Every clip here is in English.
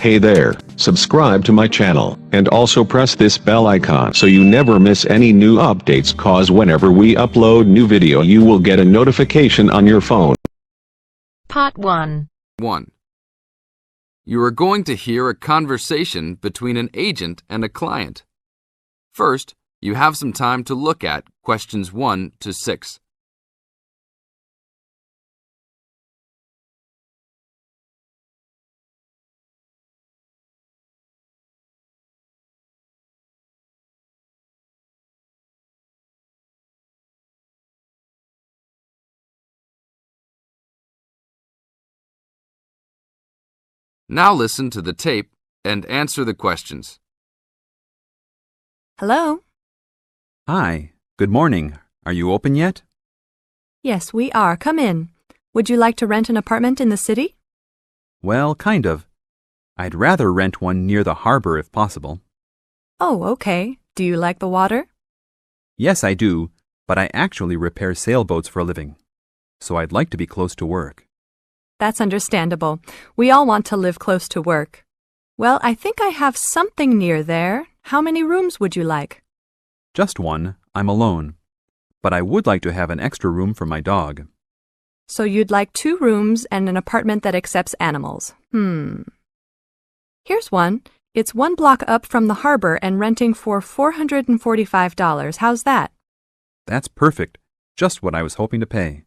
Hey there, subscribe to my channel, and also press this bell icon so you never miss any new updates, cause whenever we upload new video you will get a notification on your phone. Part 1. 1. You are going to hear a conversation between an agent and a client. First, you have some time to look at questions 1 to 6. Now listen to the tape and answer the questions. Hello? Hi, good morning. Are you open yet? Yes, we are. Come in. Would you like to rent an apartment in the city? Well, kind of. I'd rather rent one near the harbor if possible. Oh, okay. Do you like the water? Yes, I do, but I actually repair sailboats for a living, so I'd like to be close to work. That's understandable. We all want to live close to work. Well, I think I have something near there. How many rooms would you like? Just one. I'm alone. But I would like to have an extra room for my dog. So you'd like 2 rooms and an apartment that accepts animals. Here's one. It's 1 block up from the harbor and renting for $445. How's that? That's perfect. Just what I was hoping to pay.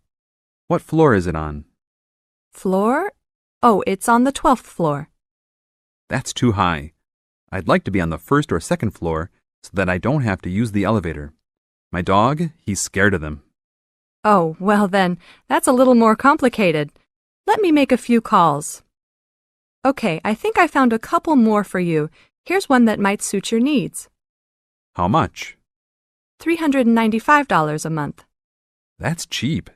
What floor is it on? Floor? Oh, it's on the 12th floor. That's too high. I'd like to be on the 1st or 2nd floor so that I don't have to use the elevator. My dog, he's scared of them. Oh, well then, that's a little more complicated. Let me make a few calls. Okay, I think I found a couple more for you. Here's one that might suit your needs. How much? $395 a month. That's cheap.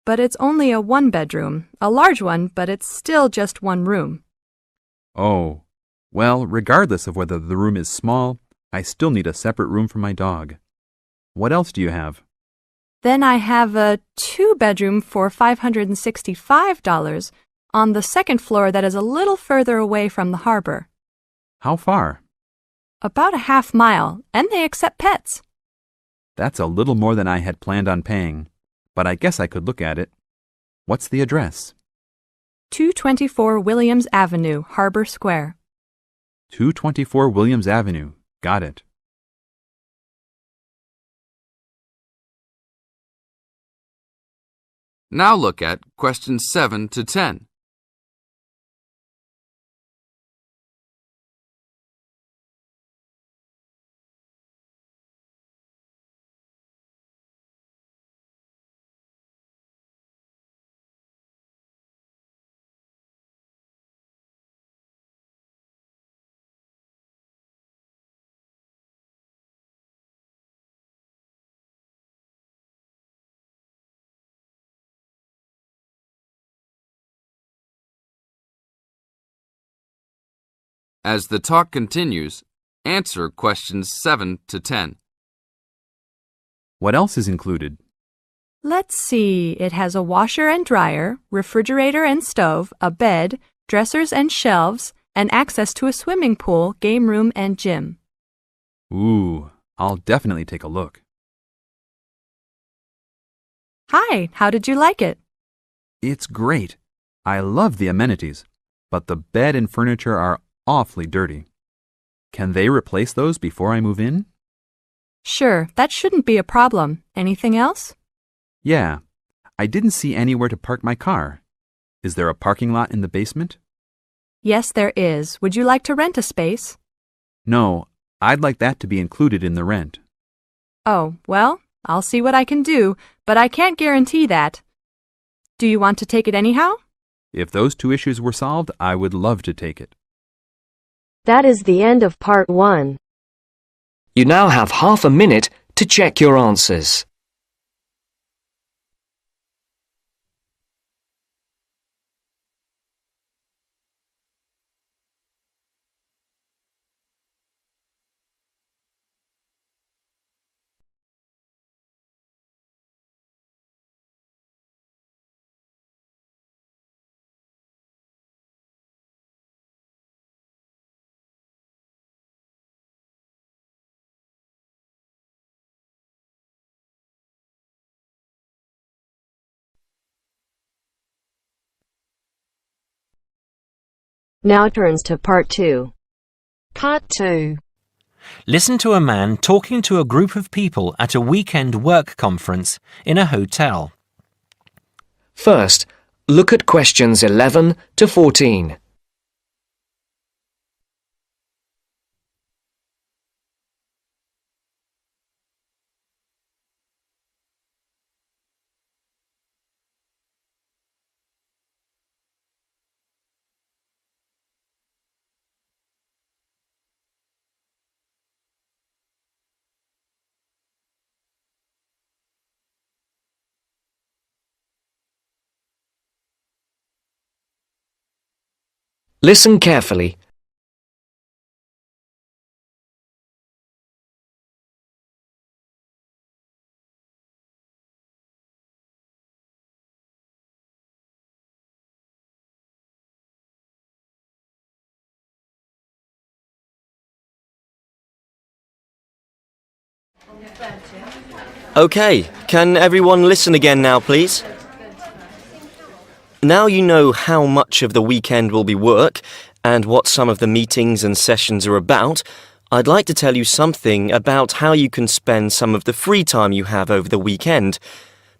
But it's only a 1-bedroom, a large one, but it's still just 1 room. Oh, well, regardless of whether the room is small, I still need a separate room for my dog. What else do you have? Then I have a 2-bedroom for $565 on the 2nd floor that is a little further away from the harbor. How far? About a half mile, and they accept pets. That's a little more than I had planned on paying, but I guess I could look at it. What's the address? 224 Williams Avenue, Harbor Square. 224 Williams Avenue. Got it. Now look at questions 7 to 10. As the talk continues, answer questions 7 to 10. What else is included? Let's see, it has a washer and dryer, refrigerator and stove, a bed, dressers and shelves, and access to a swimming pool, game room, and gym. Ooh, I'll definitely take a look. Hi, how did you like it? It's great. I love the amenities, but the bed and furniture are awfully dirty. Can they replace those before I move in? Sure, that shouldn't be a problem. Anything else? Yeah. I didn't see anywhere to park my car. Is there a parking lot in the basement? Yes, there is. Would you like to rent a space? No, I'd like that to be included in the rent. Oh, well, I'll see what I can do, but I can't guarantee that. Do you want to take it anyhow? If those 2 issues were solved, I would love to take it. That is the end of Part 1. You now have half a minute to check your answers. Now turns to part 2. Part 2. Listen to a man talking to a group of people at a weekend work conference in a hotel. First, look at questions 11 to 14. Listen carefully. Okay, can everyone listen again now, please? Now you know how much of the weekend will be work and what some of the meetings and sessions are about, I'd like to tell you something about how you can spend some of the free time you have over the weekend,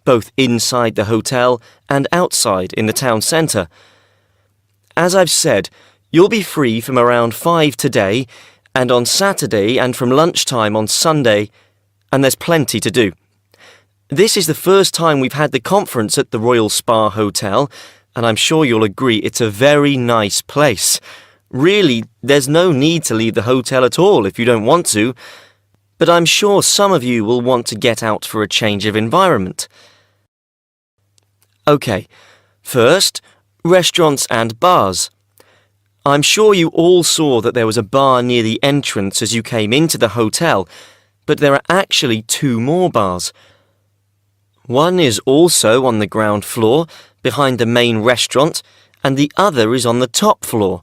both inside the hotel and outside in the town centre. As I've said, you'll be free from around 5 today and on Saturday and from lunchtime on Sunday, and there's plenty to do. This is the first time we've had the conference at the Royal Spa Hotel, and I'm sure you'll agree it's a very nice place. Really, there's no need to leave the hotel at all if you don't want to, but I'm sure some of you will want to get out for a change of environment. Okay, first, restaurants and bars. I'm sure you all saw that there was a bar near the entrance as you came into the hotel, but there are actually 2 more bars. One is also on the ground floor, behind the main restaurant, and the other is on the top floor.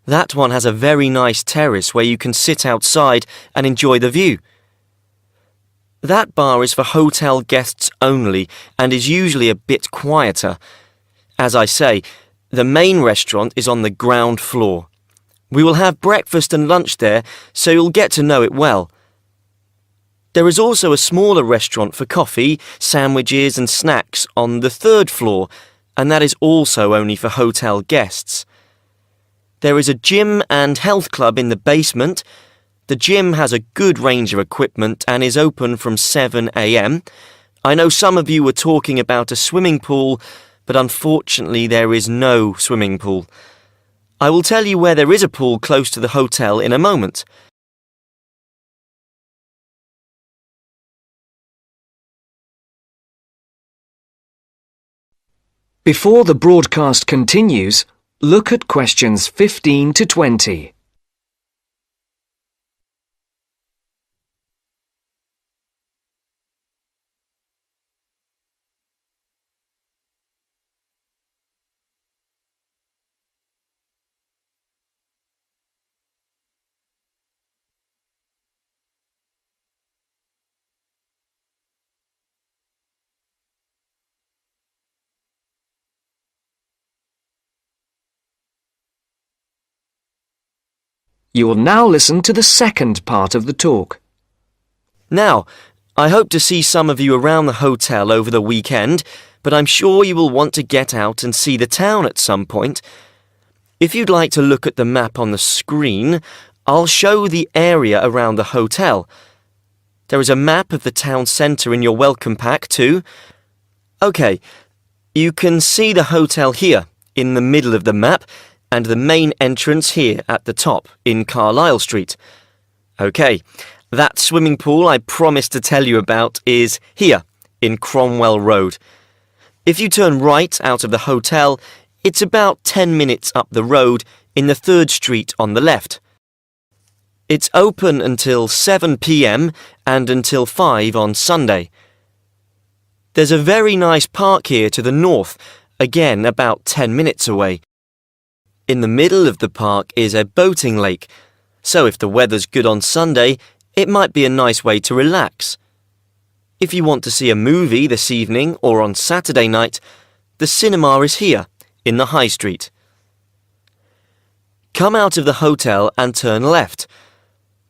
That one has a very nice terrace where you can sit outside and enjoy the view. That bar is for hotel guests only and is usually a bit quieter. As I say, the main restaurant is on the ground floor. We will have breakfast and lunch there, so you'll get to know it well. There is also a smaller restaurant for coffee, sandwiches and snacks on the 3rd floor, and that is also only for hotel guests. There is a gym and health club in the basement. The gym has a good range of equipment and is open from 7 a.m. I know some of you were talking about a swimming pool, but unfortunately there is no swimming pool. I will tell you where there is a pool close to the hotel in a moment. Before the broadcast continues, look at questions 15 to 20. You will now listen to the second part of the talk. Now, I hope to see some of you around the hotel over the weekend, but I'm sure you will want to get out and see the town at some point. If you'd like to look at the map on the screen, I'll show the area around the hotel. There is a map of the town centre in your welcome pack too. OK, you can see the hotel here, in the middle of the map, and the main entrance here at the top, in Carlisle Street. OK, that swimming pool I promised to tell you about is here, in Cromwell Road. If you turn right out of the hotel, it's about 10 minutes up the road in the 3rd Street on the left. It's open until 7 p.m. and until 5 on Sunday. There's a very nice park here to the north, again about 10 minutes away. In the middle of the park is a boating lake, so if the weather's good on Sunday, it might be a nice way to relax. If you want to see a movie this evening or on Saturday night, the cinema is here, in the High Street. Come out of the hotel and turn left.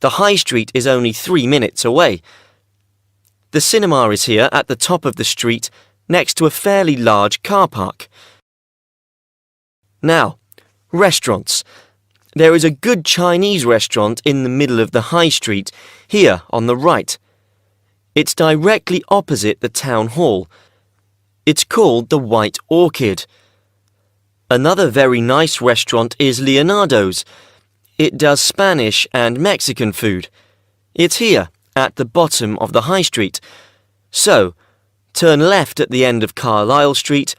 The high street is only 3 minutes away. The cinema is here at the top of the street, next to a fairly large car park. Now, restaurants. There is a good Chinese restaurant in the middle of the high street, here on the right. It's directly opposite the town hall. It's called the White Orchid. Another very nice restaurant is Leonardo's. It does Spanish and Mexican food. It's here, at the bottom of the high street. So, turn left at the end of Carlisle Street,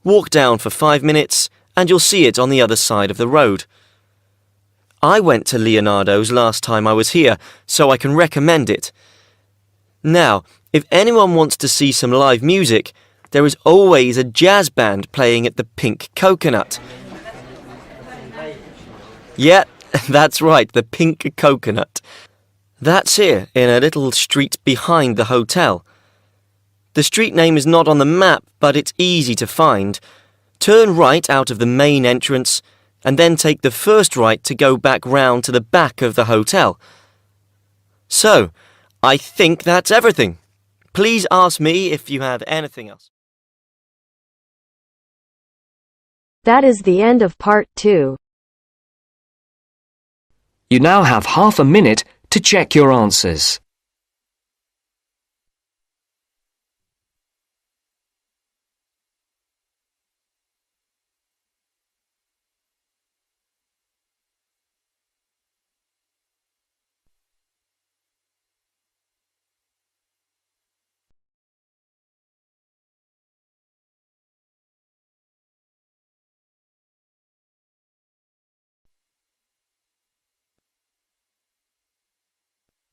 walk down for 5 minutes, and you'll see it on the other side of the road. I went to Leonardo's last time I was here, so I can recommend it. Now, if anyone wants to see some live music, there is always a jazz band playing at the Pink Coconut. Yeah, that's right, the Pink Coconut. That's here, in a little street behind the hotel. The street name is not on the map, but it's easy to find. Turn right out of the main entrance, and then take the first right to go back round to the back of the hotel. So, I think that's everything. Please ask me if you have anything else. That is the end of part 2. You now have half a minute to check your answers.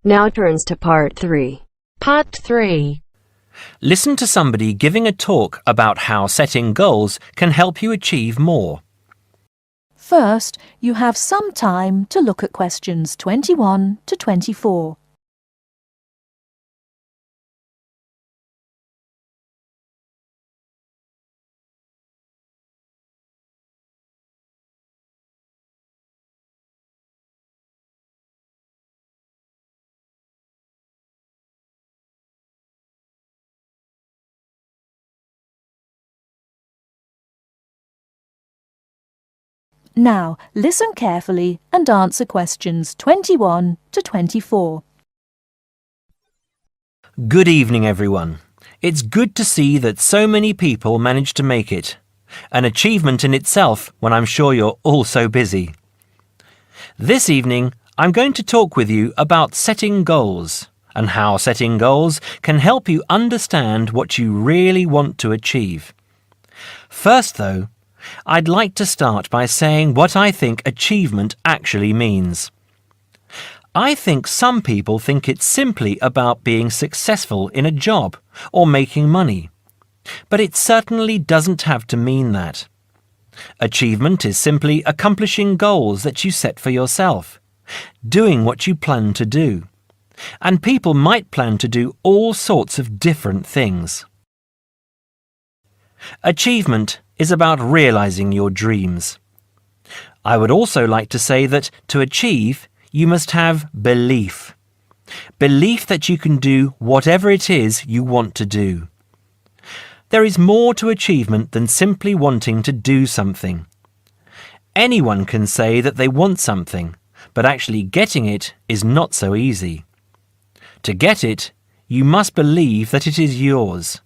Now turns to part 3. Part 3. Listen to somebody giving a talk about how setting goals can help you achieve more. First, you have some time to look at questions 21 to 24. Now, listen carefully and answer questions 21 to 24. Good evening, everyone. It's good to see that so many people managed to make it. An achievement in itself when I'm sure you're all so busy. This evening, I'm going to talk with you about setting goals and how setting goals can help you understand what you really want to achieve. First, though, I'd like to start by saying what I think achievement actually means. I think some people think it's simply about being successful in a job or making money, but it certainly doesn't have to mean that. Achievement is simply accomplishing goals that you set for yourself, doing what you plan to do, and people might plan to do all sorts of different things. Achievement is about realizing your dreams. I would also like to say that to achieve, you must have belief. Belief that you can do whatever it is you want to do. There is more to achievement than simply wanting to do something. Anyone can say that they want something, but actually getting it is not so easy. To get it, you must believe that it is yours.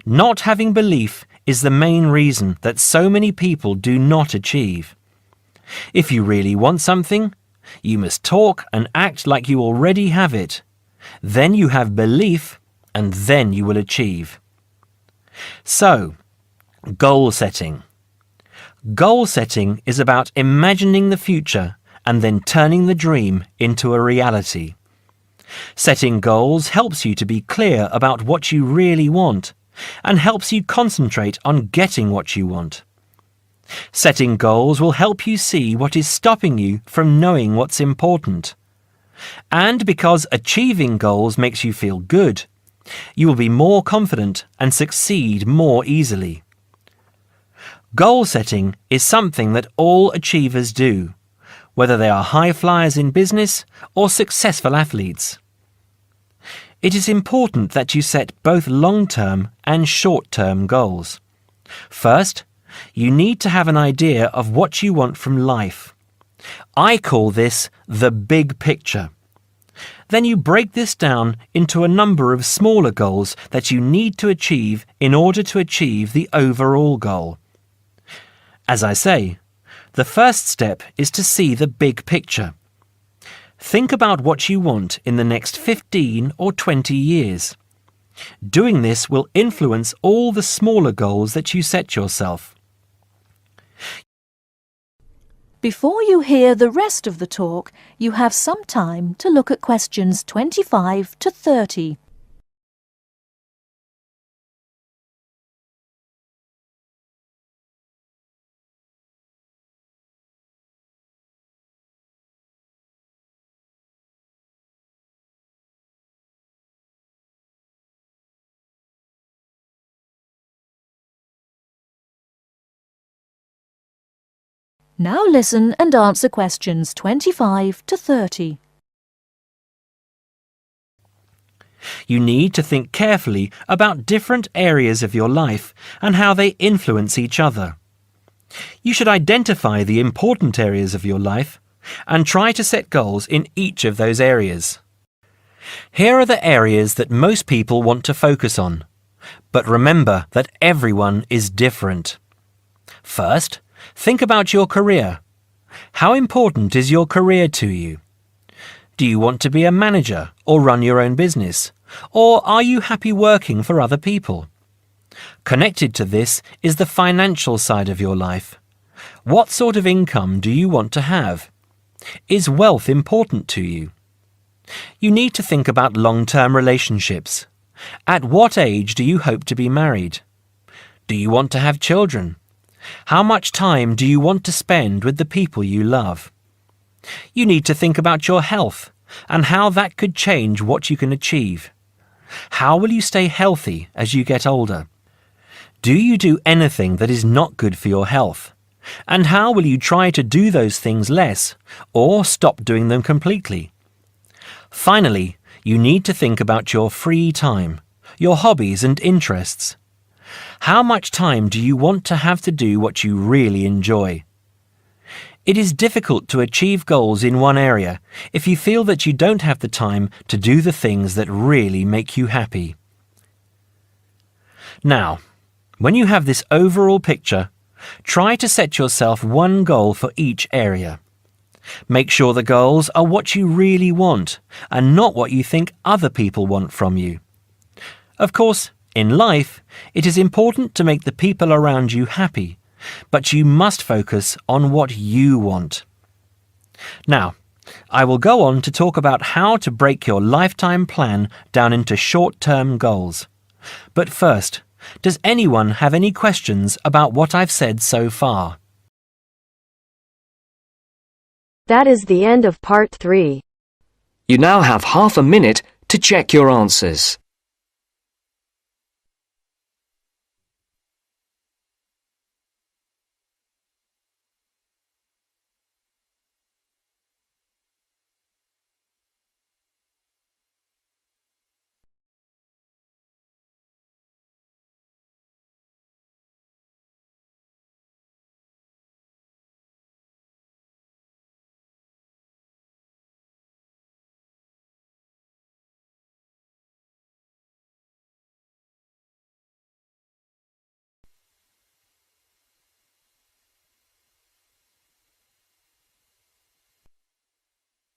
Not having belief is the main reason that so many people do not achieve. If you really want something, you must talk and act like you already have it. Then you have belief, and then you will achieve. So, goal setting. Goal setting is about imagining the future and then turning the dream into a reality. Setting goals helps you to be clear about what you really want and helps you concentrate on getting what you want. Setting goals will help you see what is stopping you from knowing what's important. And because achieving goals makes you feel good, you will be more confident and succeed more easily. Goal setting is something that all achievers do, whether they are high flyers in business or successful athletes. It is important that you set both long-term and short-term goals. First, you need to have an idea of what you want from life. I call this the big picture. Then you break this down into a number of smaller goals that you need to achieve in order to achieve the overall goal. As I say, the first step is to see the big picture. Think about what you want in the next 15 or 20 years. Doing this will influence all the smaller goals that you set yourself. Before you hear the rest of the talk, you have some time to look at questions 25 to 30. Now listen and answer questions 25 to 30. You need to think carefully about different areas of your life and how they influence each other. You should identify the important areas of your life and try to set goals in each of those areas. Here are the areas that most people want to focus on. But remember that everyone is different. First, think about your career. How important is your career to you? Do you want to be a manager or run your own business? Or are you happy working for other people? Connected to this is the financial side of your life. What sort of income do you want to have? Is wealth important to you? You need to think about long-term relationships. At what age do you hope to be married? Do you want to have children? How much time do you want to spend with the people you love? You need to think about your health and how that could change what you can achieve. How will you stay healthy as you get older? Do you do anything that is not good for your health? And how will you try to do those things less or stop doing them completely? Finally, you need to think about your free time, your hobbies and interests. How much time do you want to have to do what you really enjoy? It is difficult to achieve goals in one area if you feel that you don't have the time to do the things that really make you happy. Now, when you have this overall picture, try to set yourself one goal for each area. Make sure the goals are what you really want and not what you think other people want from you. Of course, in life, it is important to make the people around you happy, but you must focus on what you want. Now, I will go on to talk about how to break your lifetime plan down into short-term goals. But first, does anyone have any questions about what I've said so far? That is the end of part 3. You now have half a minute to check your answers.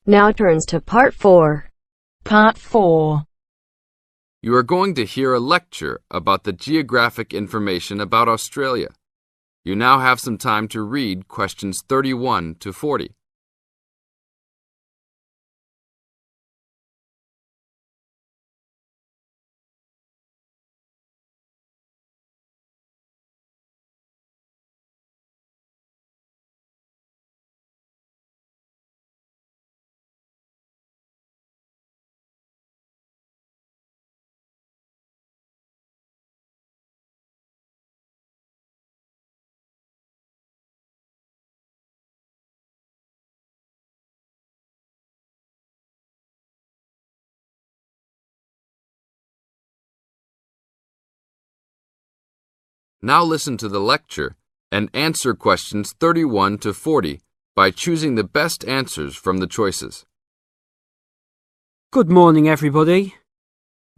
Now turns to part 4. Part 4. You are going to hear a lecture about the geographic information about Australia. You now have some time to read questions 31 to 40. Now listen to the lecture and answer questions 31 to 40 by choosing the best answers from the choices. Good morning, everybody.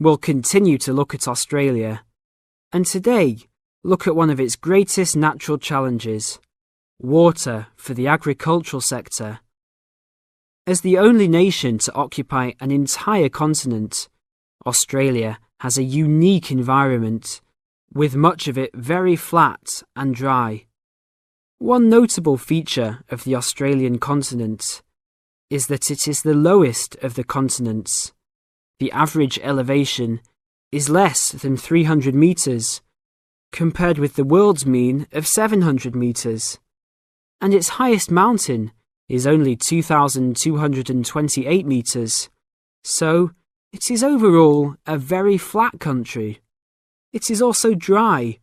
We'll continue to look at Australia, and today look at one of its greatest natural challenges, water for the agricultural sector. As the only nation to occupy an entire continent, Australia has a unique environment, with much of it very flat and dry. One notable feature of the Australian continent is that it is the lowest of the continents. The average elevation is less than 300 metres, compared with the world's mean of 700 metres, and its highest mountain is only 2,228 metres, so it is overall a very flat country. It is also dry.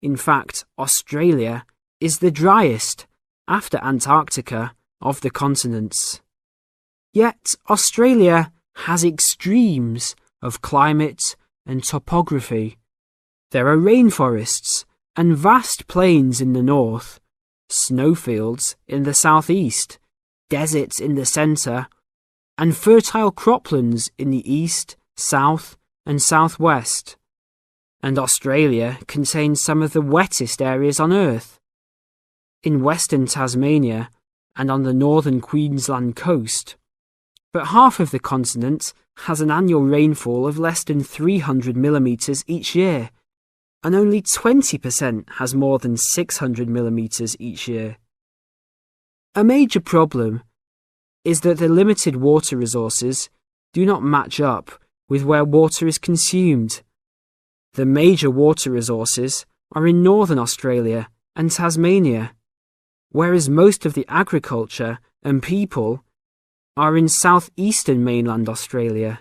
In fact, Australia is the driest, after Antarctica, of the continents. Yet Australia has extremes of climate and topography. There are rainforests and vast plains in the north, snowfields in the southeast, deserts in the centre, and fertile croplands in the east, south, and southwest. And Australia contains some of the wettest areas on Earth. In western Tasmania and on the northern Queensland coast, but half of the continent has an annual rainfall of less than 300 millimetres each year, and only 20% has more than 600 millimetres each year. A major problem is that the limited water resources do not match up with where water is consumed. The major water resources are in northern Australia and Tasmania, whereas most of the agriculture and people are in southeastern mainland Australia.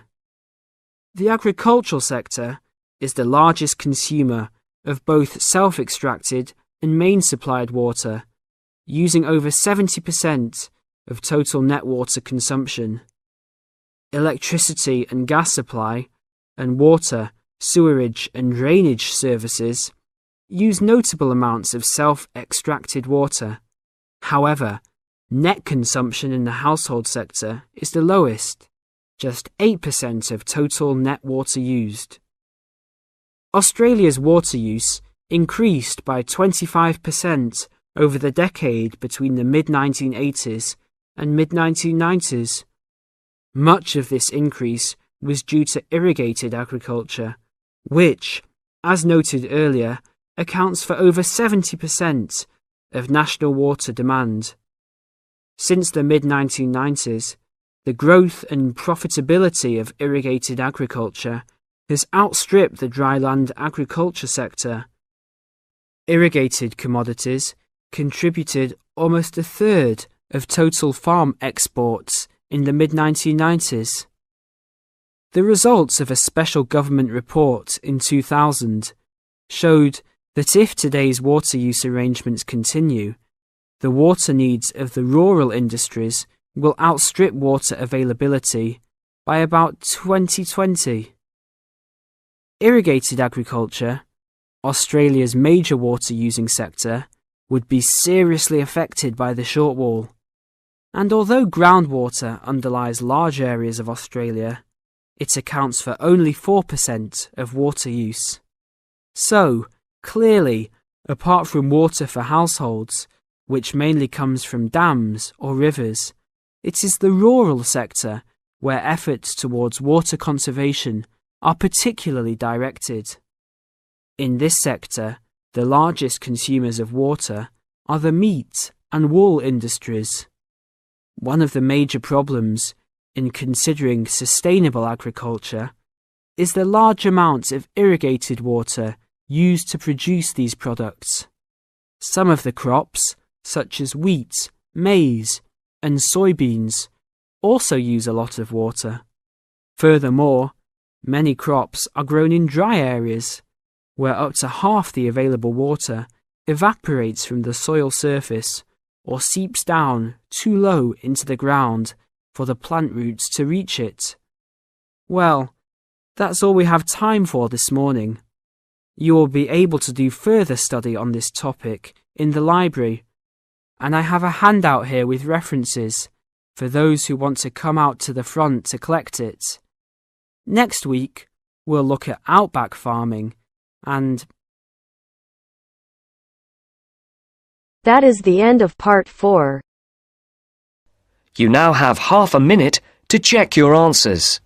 The agricultural sector is the largest consumer of both self-extracted and main-supplied water, using over 70% of total net water consumption. Electricity and gas supply, and water, sewerage and drainage services use notable amounts of self-extracted water. However, net consumption in the household sector is the lowest, just 8% of total net water used. Australia's water use increased by 25% over the decade between the mid-1980s and mid-1990s. Much of this increase was due to irrigated agriculture, which, as noted earlier, accounts for over 70% of national water demand. Since the mid-1990s, the growth and profitability of irrigated agriculture has outstripped the dryland agriculture sector. Irrigated commodities contributed almost a third of total farm exports in the mid-1990s. The results of a special government report in 2000 showed that if today's water use arrangements continue, the water needs of the rural industries will outstrip water availability by about 2020. Irrigated agriculture, Australia's major water-using sector, would be seriously affected by the shortfall. And although groundwater underlies large areas of Australia, it accounts for only 4% of water use. So, clearly, apart from water for households, which mainly comes from dams or rivers, it is the rural sector where efforts towards water conservation are particularly directed. In this sector, the largest consumers of water are the meat and wool industries. One of the major problems in considering sustainable agriculture is the large amounts of irrigated water used to produce these products. Some of the crops, such as wheat, maize, and soybeans, also use a lot of water. Furthermore, many crops are grown in dry areas, where up to half the available water evaporates from the soil surface or seeps down too low into the ground for the plant roots to reach it. Well, that's all we have time for this morning. You will be able to do further study on this topic in the library, and I have a handout here with references for those who want to come out to the front to collect it. Next week, we'll look at outback farming and... That is the end of part 4. You now have half a minute to check your answers.